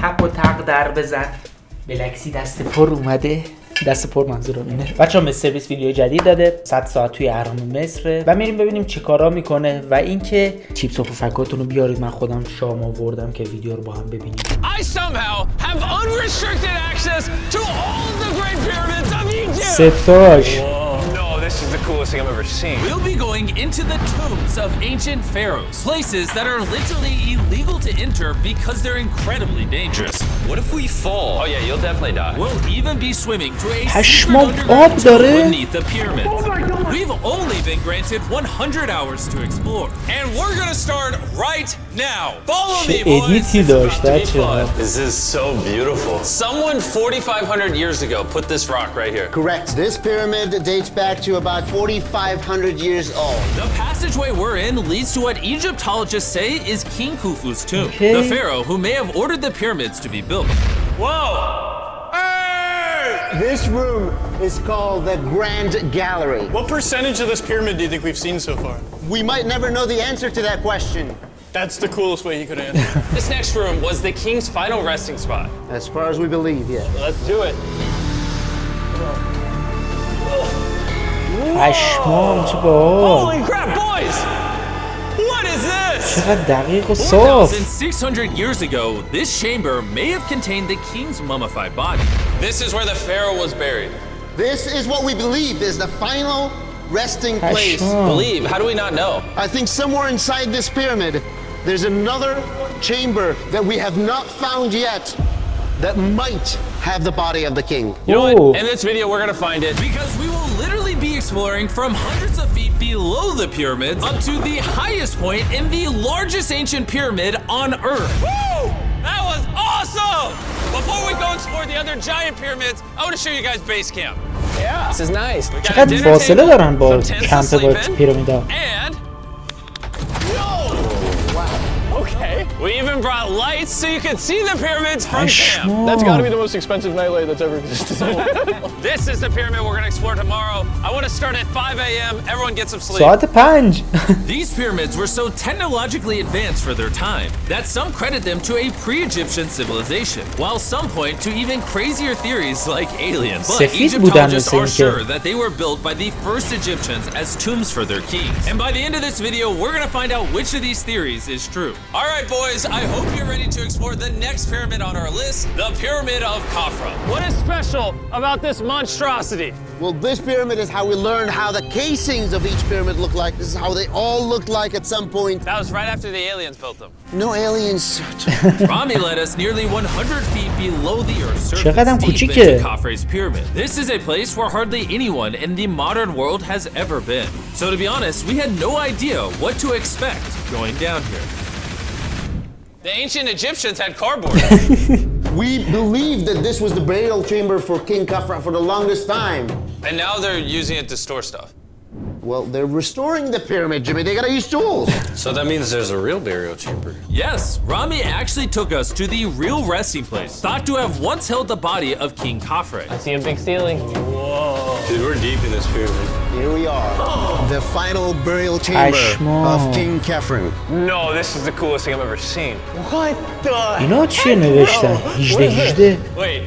تق و تق در بزن. بلکسی دست پر اومده. دست پر منظورم اینه. بچه‌ها مستر بیست ویدیو جدید داده. 100 ساعت توی اهرام مصر و میریم ببینیم چی کارا میکنه و اینکه چیپس و پفکاتون رو بیارید. من خودم شام آوردم که ویدیو رو با هم ببینیم. I somehow have unrestricted access to all the great pyramids of Egypt. ستاش. This is the coolest thing I've ever seen. We'll be going into the tombs of ancient pharaohs, places that are literally illegal to enter because they're incredibly dangerous. What if we fall? Oh yeah, you'll definitely die. We'll even be swimming to a پشمام secret آب underground داره. tunnel beneath the pyramids. Oh my God. We've only been granted 100 hours to explore. And we're gonna start right now. Follow me, چه boys. ادیتی داشت بچه‌ها. This is so beautiful. Someone 4,500 years ago put this rock right here. Correct. This pyramid dates back to about 4,500 years old. The passageway we're in leads to what Egyptologists say is King Khufu's tomb, Okay. the pharaoh who may have ordered the pyramids to be built. Whoa! This room is called the Grand Gallery. What percentage of this pyramid do you think we've seen so far? We might never know the answer to that question. That's the coolest way he could answer. This next room was the king's final resting spot. As far as we believe, yes. Let's do it. پشمام چه باحال. Holy crap, boys! What is this? چقدر دقیق و صاف. 4,600 years ago, this chamber may have contained the king's mummified body. This is where the pharaoh was buried. This is what we believe is the final resting place. پشمام. Believe? How do we not know? I think somewhere inside this pyramid, there's another chamber that we have not found yet that might have the body of the king. You know Ooh. what? In this video, we're gonna find it. Because we will literally be exploring from hundreds of feet below the pyramids up to the highest point in the largest ancient pyramid on Earth. Woo! That was awesome! Before we go explore the other giant pyramids, I want to show you guys base camp. Yeah. This is nice. We got a چقدر dinner فاصله table, دارن با some tents to کمپ با sleep in, پیرامیدا. and Okay. we even brought lights so you could see the pyramids from camp. That's got to be پشمام. the most expensive nightlight that's ever existed. This is the pyramid we're going to explore tomorrow. I want to start at 5 a.m. Everyone get some sleep. ساعت 5. These pyramids were so technologically advanced for their time that some credit them to a pre-Egyptian civilization, while some point to even crazier theories like aliens. But سفید بودن Egyptologists مثل are اینکه. sure that they were built by the first Egyptians as tombs for their kings. And by the end of this video, we're going to find out which of these theories is true. All right, boys, I hope you're ready to explore the next pyramid on our list, the Pyramid of Khafra. What is special about this monstrosity? Well, this pyramid is how we learned how the casings of each pyramid look like. This is how they all looked like at some point. That was right after the aliens built them. No aliens. Rami led us nearly 100 feet below the Earth's surface, چقدرم deep کوچیکه. into Khafra's pyramid. This is a place where hardly anyone in the modern world has ever been. So to be honest, we had no idea what to expect going down here. The ancient Egyptians had cardboard. We believed that this was the burial chamber for King Khafra for the longest time. And now they're using it to store stuff. Well, they're restoring the pyramid, Jimmy. They gotta use tools. So that means there's a real burial chamber. Yes, Rami actually took us to the real resting place, thought to have once held the body of King Khafra. I see a big ceiling. Whoa. Dude, we're deep in this pyramid. Here we are. The final burial chamber Ashmo. of King Khafra. No, this is the coolest thing I've ever seen. What the? اینا چیه نوشتن؟ 18 Wait,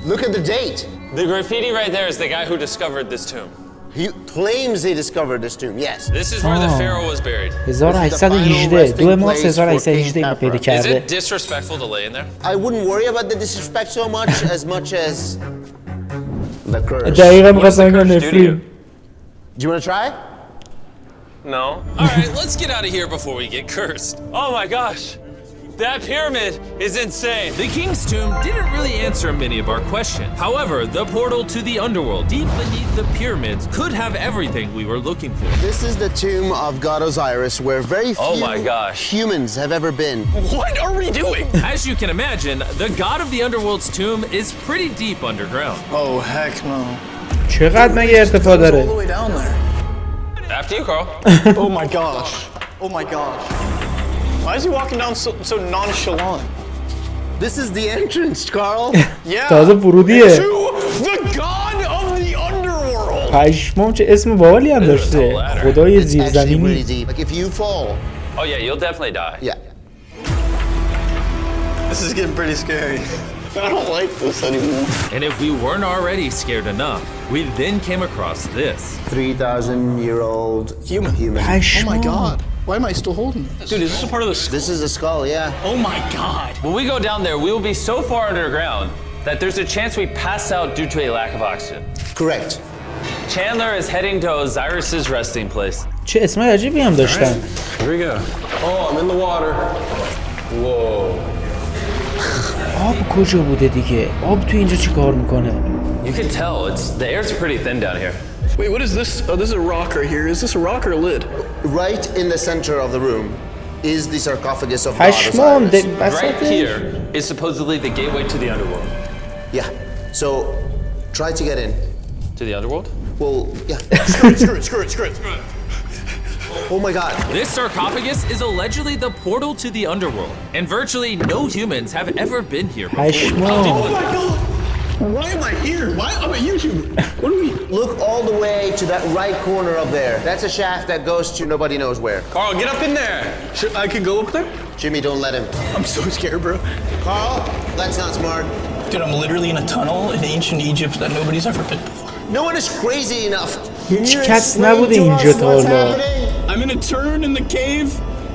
Look at the date. the graffiti right there is the guy who discovered this tomb. He claims he discovered this tomb. Yes. This is where the pharaoh was buried. 1818 2 مارس 1818 اینو پیدا Is کرده. it disrespectful to lay in there? I wouldn't worry about the disrespect so much as the curse. دقیقا می‌خواستم بگم نفرین. Do you want to try? No. All right, let's get out of here before we get cursed. Oh my gosh. That pyramid is insane. The king's tomb didn't really answer many of our questions. However, the portal to the underworld deep beneath the pyramids could have everything we were looking for. This is the tomb of God Osiris, where very few Oh my gosh. humans have ever been. What are we doing? As you can imagine, the god of the underworld's tomb is pretty deep underground. Oh, heck no. چقدر مگه ارتفاع All the داره؟ way down there. After you, Carl. Oh my gosh. Oh my gosh. Why is he walking down so nonchalant? This is the entrance, Carl. Yeah. تازه ورودیه. To the god of the underworld. پشمام چه اسم باحالی هم داشته. خدای It's actually really زیرزمینی. deep. Like if you fall, Oh yeah, you'll definitely die. yeah. This is getting pretty scary. I don't like this anymore. And if we weren't already scared enough, we then came across this. 3,000-year-old Human. Oh my god. Why am I still holding this? Dude, is this a part of the skull? This is the skull, yeah. Oh my god. When we go down there, we will be so far underground that there's a chance we pass out due to a lack of oxygen. Correct. Chandler is heading to Osiris's resting place. چه اسمای عجیبی هم داشتن. Here we go. Oh, I'm in the water. Whoa. آب کجا بوده دیگه؟ آب تو اینجا چی کار میکنه؟ You can tell the air's pretty thin down here. Wait, what is this? Oh, this is a rock right here. Is this a rock or a lid? Right in the center of the room is the sarcophagus of God پشمام Osiris. Right here is supposedly the gateway to the underworld. Yeah. So, try to get in. To the underworld? Well, yeah. Screw it. Oh my god. This sarcophagus is allegedly the portal to the underworld, and virtually no humans have ever been here before. پشمام. Oh my god. Why am I here? Why? I'm a YouTuber. What are we? Look all the way to that right corner up there. That's a shaft that goes to nobody knows where. Carl, get up in there. I can go up there? Jimmy, don't let him. I'm so scared, bro. Carl, that's not smart. Dude, I'm literally in a tunnel in ancient Egypt that nobody's ever been before. No one is crazy enough. هیچ کس نبوده اینجا تا حالا. I'm in a turn in the cave,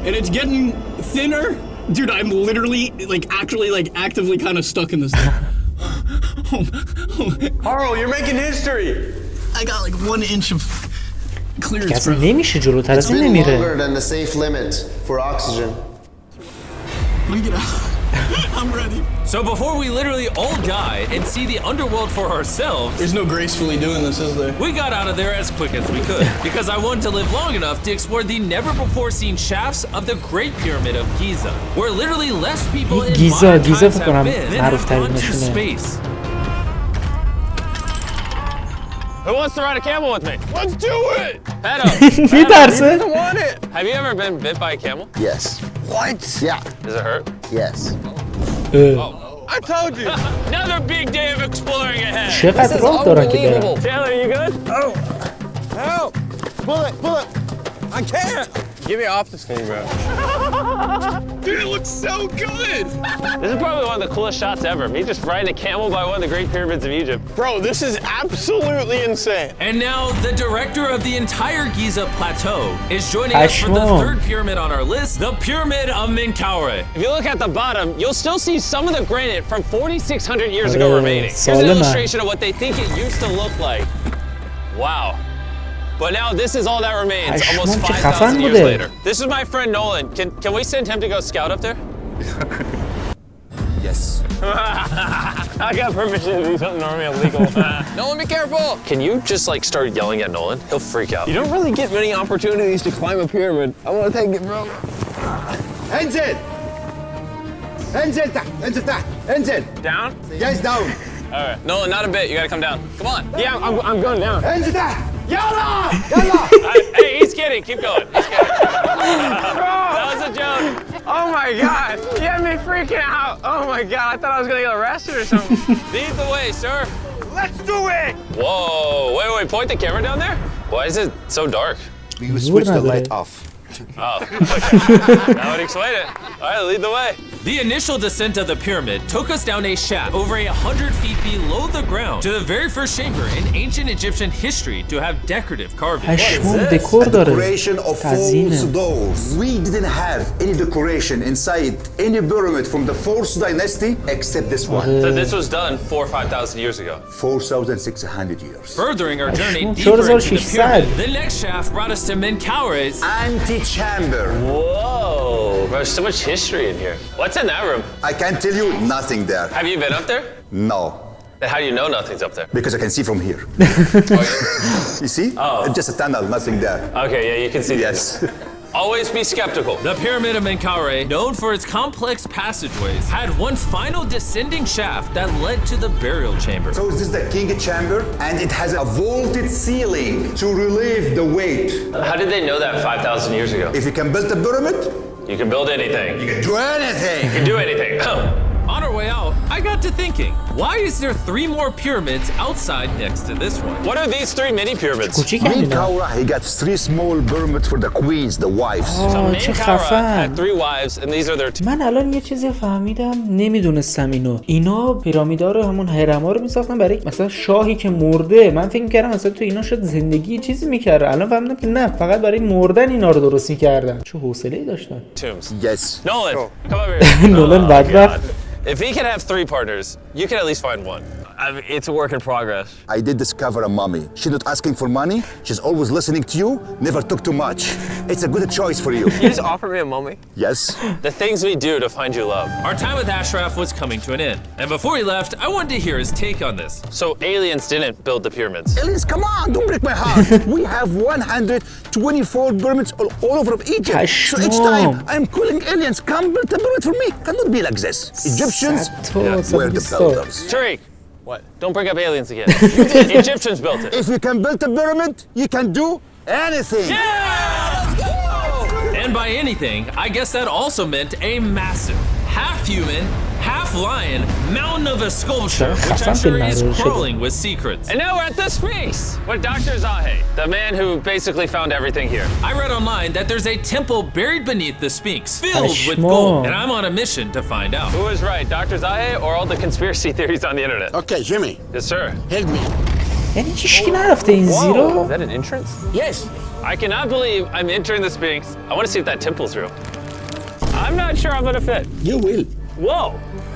and it's getting thinner. Dude, I'm literally, actively kind of stuck in this thing. Carl, you're making history! I got 1 inch of clearance, کسی bro. نمیشه جلوتر از It's این been نمیره. longer than the safe limit for oxygen. Let me get out. I'm ready. So before we literally all die and see the underworld for ourselves, There's no gracefully doing this, is there? we got out of there as quick as we could because I wanted to live long enough to explore the never-before-seen shafts of the Great Pyramid of Giza, where literally less people in modern times have been than have gone to space. Who wants to ride a camel with me? Let's do it! Adam, میترسه؟ Want it? have you ever been bit by a camel? Yes. What? Yeah. Does it hurt? Yes. I told you. Another big day of exploring ahead. چقدر راه دارن که برن؟ Chandler, you good? Help! Pull it! I can't! Get me off this thing, bro. Dude, it looks so good! This is probably one of the coolest shots ever. Me just riding a camel by one of the Great Pyramids of Egypt. Bro, this is absolutely insane. And now the director of the entire Giza Plateau is joining us for the third pyramid on our list, the Pyramid of Menkaure. If you look at the bottom, you'll still see some of the granite from 4,600 years ago remaining. Here's an illustration of what they think it used to look like. Wow. But now this is all that remains, almost 5,000 years later. This is my friend Nolan. Can we send him to go scout up there? Yes. I got permission to do something normally illegal. Nolan, be careful! Can you just start yelling at Nolan? He'll freak out. You don't really get many opportunities to climb a pyramid. I want to take it, bro. انزل. انزل تحت. انزل تحت. انزل. Down? Yes, down. All right. Nolan, not a bit. You gotta come down. Come on. Yeah, I'm going down. انزل تحت. Yalla! Hey, he's kidding. Keep going. He's kidding. That was a joke. Oh my god. You had me freaking out. Oh my god. I thought I was gonna get arrested or something. Lead the way, sir. Let's do it! Whoa. Wait. Point the camera down there? Why is it so dark? We switch the light off. Oh. That would explain it. All right, lead the way. The initial descent of the pyramid took us down a shaft over 100 feet below the ground to the very first chamber in ancient Egyptian history to have decorative carving. پشمام دکور داره. Decoration of false doors. We didn't have any decoration inside any pyramid from the 4th dynasty except this one. So this was done 4,000 or 5,000 years ago. 4,600 years. Furthering our journey deeper into the 4,600. pyramid, the next shaft brought us to Menkaure's Antechamber. Whoa. There's so much history in here. What's in that room? I can't tell you nothing there. Have you been up there? No. Then how do you know nothing's up there? Because I can see from here. You see? Oh. Just a tunnel, nothing there. Okay, yeah, you can see Yes. Always be skeptical. The Pyramid of Menkaure, known for its complex passageways, had one final descending shaft that led to the burial chamber. So this is the king chamber, and it has a vaulted ceiling to relieve the weight. How did they know that 5,000 years ago? If you can build a pyramid, You can build anything. you can do anything. You can do anything. On our way out, I I got to thinking, why is there 3 more pyramids outside next to this one? What are these 3 mini pyramids? Main Kaura, he got 3 small pyramids for the queens, the wives. So main چه Kaura خفن. had 3 wives, and these are their 2. من الان یه چیزی فهمیدم نمیدونستم اینو. اینا پیرامیدا رو همون هرما رو میساختن برای مثلا شاهی که مرده. من فکر می‌کردم مثلا تو اینا شاید زندگی چیزی می‌کرده. الان فهمیدم که نه، فقط برای مردن اینا رو درست می‌کردن. چه حوصله‌ای داشتن. Tombs. Yes. Nolan, come over here. نولان بدبخت. If he can have 3 partners, you can at least find 1. I mean, it's a work in progress. I did discover a mummy. She's not asking for money. She's always listening to you. Never took too much. It's a good choice for you. You just offer me a mummy? Yes. The things we do to find you love. Our time with Ashraf was coming to an end, and before he left, I wanted to hear his take on this. So aliens didn't build the pyramids. Aliens, come on, don't break my heart. We have 124 pyramids all over of Egypt. So each time I'm calling aliens, come build a pyramid for me. Cannot be like this. Egyptians were the builders. Tariq, what? Don't bring up aliens again. The Egyptians built it. If you can build a pyramid, you can do anything. And by anything, I guess that also meant a massive, half-human, half-lion mountain of a sculpture, which I'm sure is crawling with secrets. And now we're at the Sphinx with Dr. Zahe, the man who basically found everything here. I read online that there's a temple buried beneath the Sphinx, filled with gold, and I'm on a mission to find out. Who is right, Dr. Zahe or all the conspiracy theories on the internet? Okay, Jimmy, Yes, sir. help me. یعنی هیچکی نرفته این Is زیرو؟ that an entrance? Yes. I cannot believe I'm entering the Sphinx. I want to see if that temple's real. I'm not sure I'm gonna fit. You will. Whoa,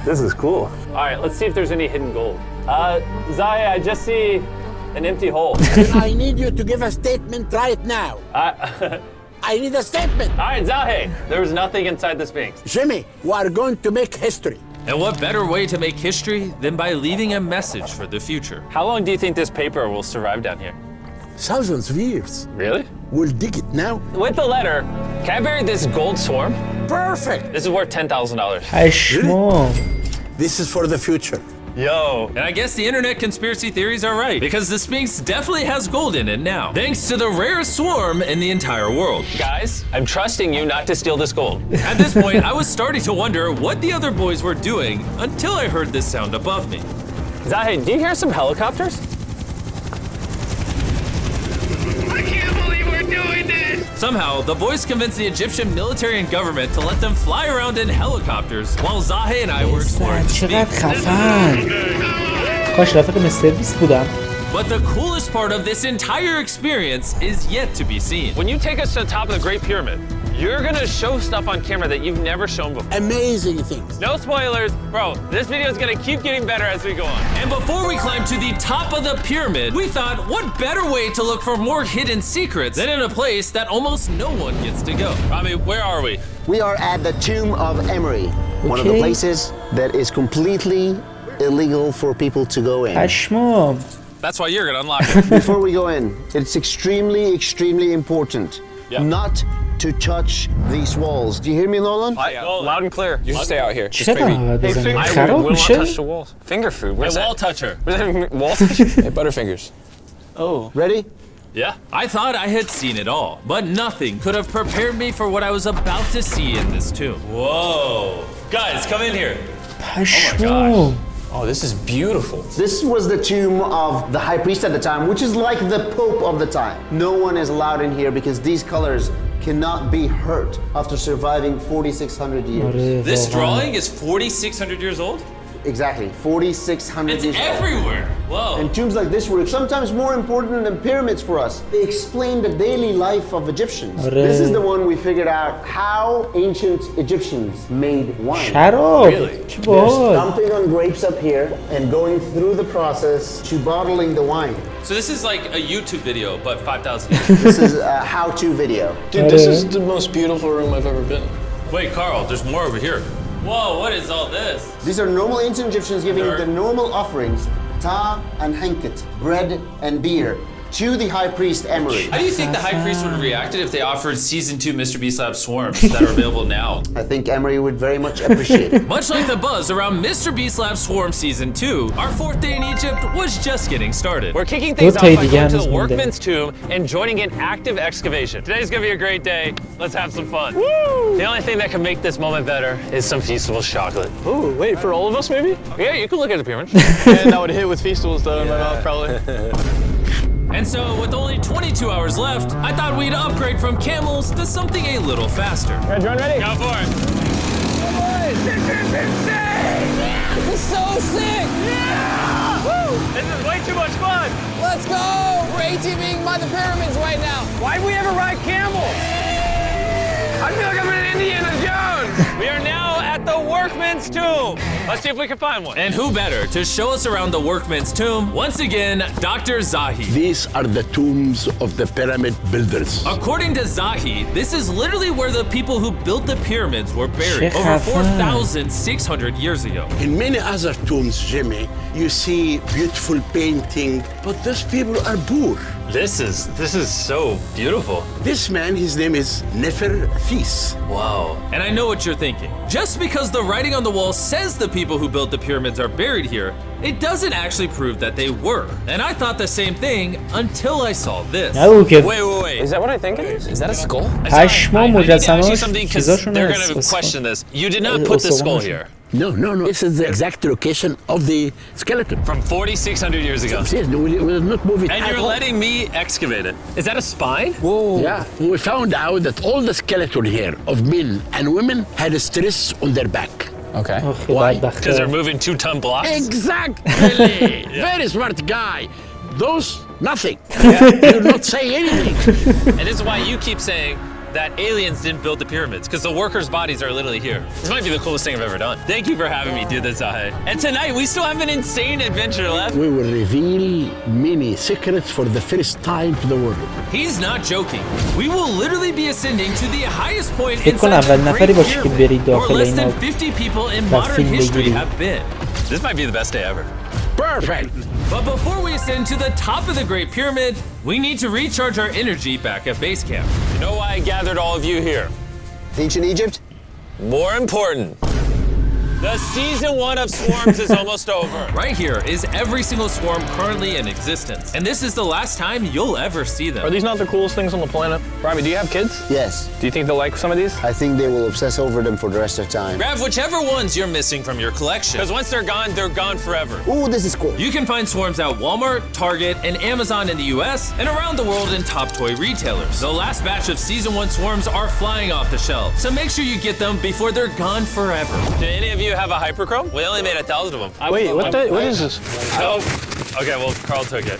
this is cool. All right, let's see if there's any hidden gold. Zahe, I just see an empty hole. I need you to give a statement right now. I need a statement. All right, Zahe, there was nothing inside the Sphinx. Jimmy, we are going to make history. And what better way to make history than by leaving a message for the future? How long do you think this paper will survive down here? Thousands of years. Really? We'll dig it now. With the letter, can I bury this gold swarm? Perfect. This is worth $10,000. پشمام. This is for the future. Yo. And I guess the internet conspiracy theories are right, because the Sphinx definitely has gold in it now, thanks to the rarest swarm in the entire world. Guys, I'm trusting you not to steal this gold. At this point, I was starting to wonder what the other boys were doing until I heard this sound above me. Zahe, do you hear some helicopters? I can't believe we're doing this! Somehow, the boys convinced the Egyptian military and government to let them fly around in helicopters, while Zahe and I were exploring the چقدر Sphinx. خفن. کاش رفیق مستر بیست بودم. But the coolest part of this entire experience is yet to be seen. When you take us to the top of the Great Pyramid, you're gonna show stuff on camera that you've never shown before. Amazing things. No spoilers. Bro, this video is gonna keep getting better as we go on. And before we climb to the top of the pyramid, we thought, what better way to look for more hidden secrets than in a place that almost no one gets to go? Rami, where are we? We are at the tomb of Emery, one of the places that is completely illegal for people to go in. پشمام. That's why you're gonna unlock it. Before we go in, it's extremely important not to touch these walls. Do you hear me, Nolan? Loud and clear. You should stay out here. چرا نباید بزنیم؟ I خراب will not میشه؟ touch the walls. Finger food. Where's A that? wall toucher. Where's that wall toucher? Hey, Butterfingers. Oh. Ready? Yeah. I thought I had seen it all, but nothing could have prepared me for what I was about to see in this tomb. Whoa. Guys, come in here. پشمام. Oh, this is beautiful. This was the tomb of the high priest at the time, which is like the pope of the time. No one is allowed in here because these colors cannot be hurt after surviving 4,600 years. This drawing is 4,600 years old? Exactly, 4,600 It's years old. everywhere. Whoa. And tombs like this were sometimes more important than pyramids for us. They explain the daily life of Egyptians. This is the one we figured out how ancient Egyptians made wine. شراب. Really? چه They're باحال. dumping on grapes up here and going through the process to bottling the wine. So this is like a YouTube video, but 5,000 years. This is a how-to video. Dude, this is the most beautiful room I've ever been in. Wait, Carl, there's more over here. Whoa, what is all this? These are normal ancient Egyptians giving Dirt. the normal offerings, ta and hanket, bread and beer. to the high priest Emery. How do you think the high priest would have reacted if they offered season 2 Mr. Beast Lab swarms that are available now? I think Emery would very much appreciate it. Much like the buzz around Mr. Beast Lab Swarm Season 2, our 4th day in Egypt was just getting started. We're kicking things off by going to the workman's tomb and joining an active excavation. Today's gonna be a great day. Let's have some fun. Woo! The only thing that can make this moment better is some Feastables chocolate. Oh, wait, for all of us maybe? Yeah, you can look at the pyramid. And that would hit with Feastables though in my mouth probably. And so, with only 22 hours left, I thought we'd upgrade from camels to something a little faster. Run ready? Go for it. This is insane! This is so sick! Yeah! Woo! This is way too much fun! Let's go! We're ATVing by the pyramids right now. Why'd we ever ride camels? I feel like I'm in Indiana Jones! We are now at the workman's tomb. Let's see if we can find one. And who better to show us around the workman's tomb? Once again, Dr. Zahi. These are the tombs of the pyramid builders. According to Zahi, this is literally where the people who built the pyramids were buried over 4,600 years ago. In many other tombs, Jimmy, you see beautiful painting, but these people are poor. This is so beautiful. This man, his name is Neferthis. Wow. And I know what you're thinking. Just because the writing on the wall says the people who built the pyramids are buried here, it doesn't actually prove that they were. And I thought the same thing until I saw this. Wait. Is that what I think it is? Is that a skull? I need to ask you something because they're going to question this. You did not put the skull here. No. This is the exact location of the skeleton. From 4,600 years ago. Yes, we will not move it. And you're letting me excavate it. Is that a spine? Whoa. Yeah. We found out that all the skeleton here of men and women had a stress on their back. Okay. Why? Because they're moving 2-ton blocks? Exactly. Very smart guy. Those, nothing. You're not saying anything. And this is why you keep saying that aliens didn't build the pyramids, because the workers' bodies are literally here. This might be the coolest thing I've ever done. Thank you for having me do this, Zahi. And tonight, we still have an insane adventure left. We will reveal many secrets for the first time to the world. He's not joking. We will literally be ascending to the highest point inside the Great Pyramid, where less than 50 people in modern history have been. This might be the best day ever. Perfect. But before we ascend to the top of the Great Pyramid, we need to recharge our energy back at base camp. You know why I gathered all of you here? Ancient Egypt? More important. The season 1 of swarms is almost over. Right here is every single swarm currently in existence. And this is the last time you'll ever see them. Are these not the coolest things on the planet? Robbie, do you have kids? Yes. Do you think they'll like some of these? I think they will obsess over them for the rest of time. Grab whichever ones you're missing from your collection. Because once they're gone forever. Ooh, this is cool. You can find swarms at Walmart, Target, and Amazon in the US, and around the world in top toy retailers. The last batch of season 1 swarms are flying off the shelf, so make sure you get them before they're gone forever. Do any of you have a hyperchrome? We only made 1,000 of them. Wait, what is this? Oh, okay, well, Carl took it.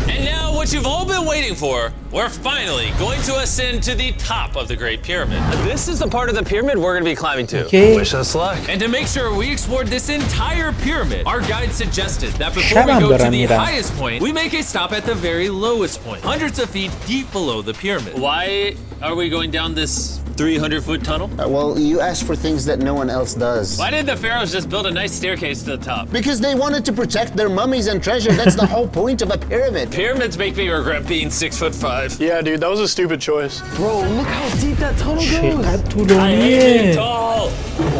And now, what you've all been waiting for, we're finally going to ascend to the top of the Great Pyramid. This is the part of the pyramid we're going to be climbing to. Okay. Wish us luck. And to make sure we explored this entire pyramid, our guide suggested that before we go to the highest point, we make a stop at the very lowest point, hundreds of feet deep below the pyramid. Why are we going down this 300-foot tunnel? Well, you asked for things that no one else does. Why did the pharaohs just build a nice staircase to the top? Because they wanted to protect their mummies and treasure. That's the whole point of a pyramid. Pyramids make me regret being 6'5". Yeah, dude, that was a stupid choice. Bro, look how deep that tunnel goes. I hate being tall.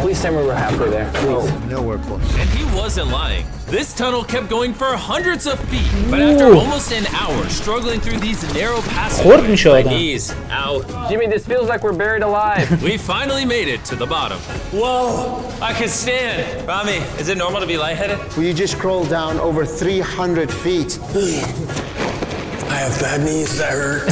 Please tell me we're halfway there. Oh, nowhere close. And he wasn't lying. This tunnel kept going for hundreds of feet, but after almost an hour struggling through these narrow passageways, my knees, ow. Jimmy, this feels like we're buried alive. We finally made it to the bottom. Whoa, I can stand. Rami, is it normal to be lightheaded? Well, you just crawled down over 300 feet. I have bad knees that hurt.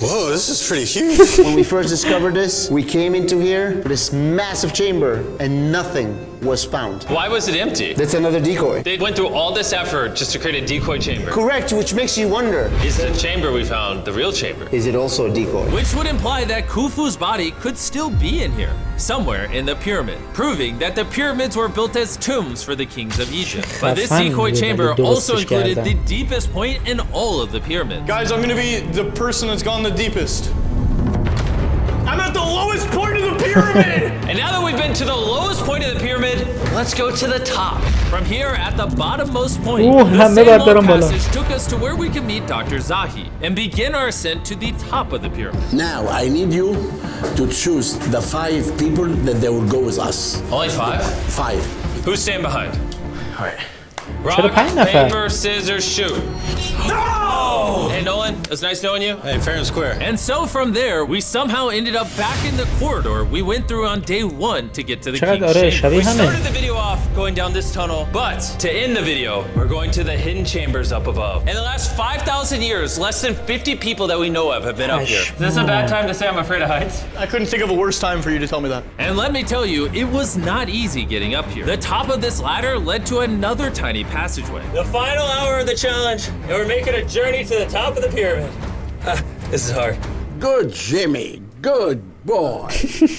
Whoa, this is pretty huge. When we first discovered this, we came into here, this massive chamber, and nothing was found. Why was it empty? That's another decoy. They went through all this effort just to create a decoy chamber. Correct, which makes you wonder. Is the chamber we found the real chamber? Is it also a decoy? Which would imply that Khufu's body could still be in here, somewhere in the pyramid, proving that the pyramids were built as tombs for the kings of Egypt. But this decoy chamber also included the deepest point in all of the pyramid. Guys, I'm gonna be the person that's gone the deepest. I'm at the lowest point of the pyramid! And now that we've been to the lowest point of the pyramid, let's go to the top. From here, at the bottommost point, the same long passage took us to where we could meet Dr. Zahi and begin our ascent to the top of the pyramid. Now, I need you to choose the 5 people that they will go with us. Only 5? 5. Who's staying behind? All right. Rock, paper, scissors, shoot. No! Hey, Nolan, it was nice knowing you. Hey, fair and square. And so from there, we somehow ended up back in the corridor we went through on day 1 to get to the king's chamber. We started the video off going down this tunnel, but to end the video, we're going to the hidden chambers up above. In the last 5,000 years, less than 50 people that we know of have been up here. Is this a bad time to say I'm afraid of heights? I couldn't think of a worse time for you to tell me that. And let me tell you, it was not easy getting up here. The top of this ladder led to another tiny passageway. The final hour of the challenge, and we're making a journey to the top of the pyramid. This is hard. Good, Jimmy. Good boy.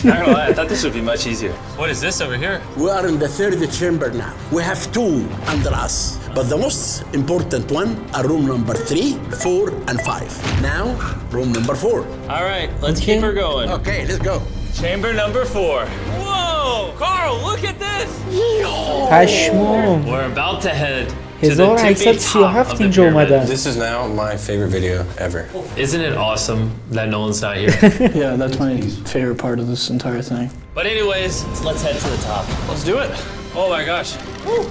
Not gonna lie, I thought this would be much easier. What is this over here? We are in the 3rd chamber now. We have 2 under us. But the most important one are room number 3, 4, and 5. Now, room number 4. All right, let's keep her going. Okay, let's go. Chamber number 4. Whoa! Carl, look at this! We're about to head to the tippy top of the pyramid. This is now my favorite video ever. Isn't it awesome that Nolan's not here? Yeah, that's my favorite part of this entire thing. But anyways, let's head to the top. Let's do it. Oh my gosh. Woo.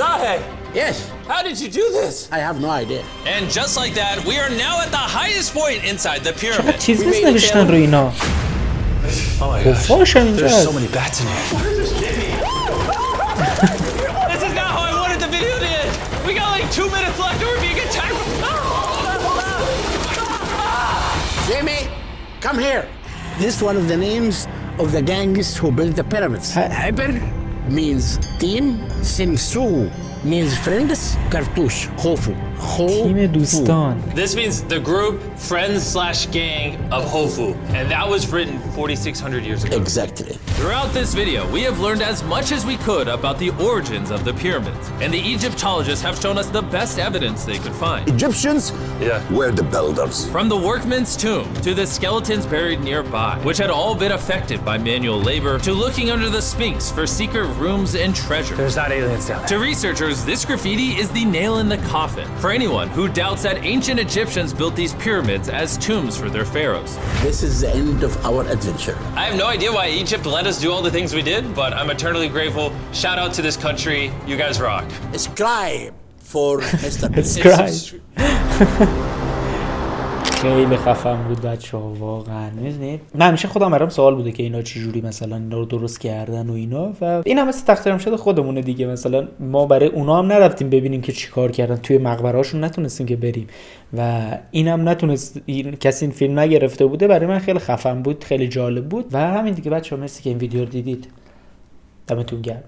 Zahe! Yes. How did you do this? I have no idea. And just like that, we are now at the highest point inside the pyramid. Oh my gosh. There's so many bats in here. This is not how I wanted the video to end. We got like 2 minutes left or we're being attacked. Jimmy, come here. This is one of the names of the gangs who built the pyramids. Hyper means team, Sinsu means friends, Kartush, Hofu. تیم دوستان. This means the group, friends/gang of Hofu. And that was written 4,600 years ago. Exactly. Throughout this video, we have learned as much as we could about the origins of the pyramids. And the Egyptologists have shown us the best evidence they could find. Egyptians were the builders. From the workman's tomb to the skeletons buried nearby, which had all been affected by manual labor, to looking under the Sphinx for secret rooms and treasure. There's not aliens down there. To researchers, this graffiti is the nail in the coffin for anyone who doubts that ancient Egyptians built these pyramids as tombs for their pharaohs. This is the end of our adventure. I have no idea why Egypt let us do all the things we did, but I'm eternally grateful. Shout out to this country. You guys rock. Subscribe for Mr. Subscribe. خیلی خفن بود بچه‌ها واقعا. می‌دونید من همیشه خودم برام سوال بوده که اینا چه جوری مثلا اینا رو درست کردن و اینا و این هم مثل تقدیر شده خودمونه دیگه. مثلا ما برای اونا هم نرفتیم ببینیم که چیکار کردن، توی مقبره‌هاشون نتونستیم که بریم و اینم نتونست، کسی این فیلم نگرفته بوده. برای من خیلی خفن بود، خیلی جالب بود و همین دیگه بچه‌ها. مرسی که این ویدیو رو دیدید. دمتون گرم.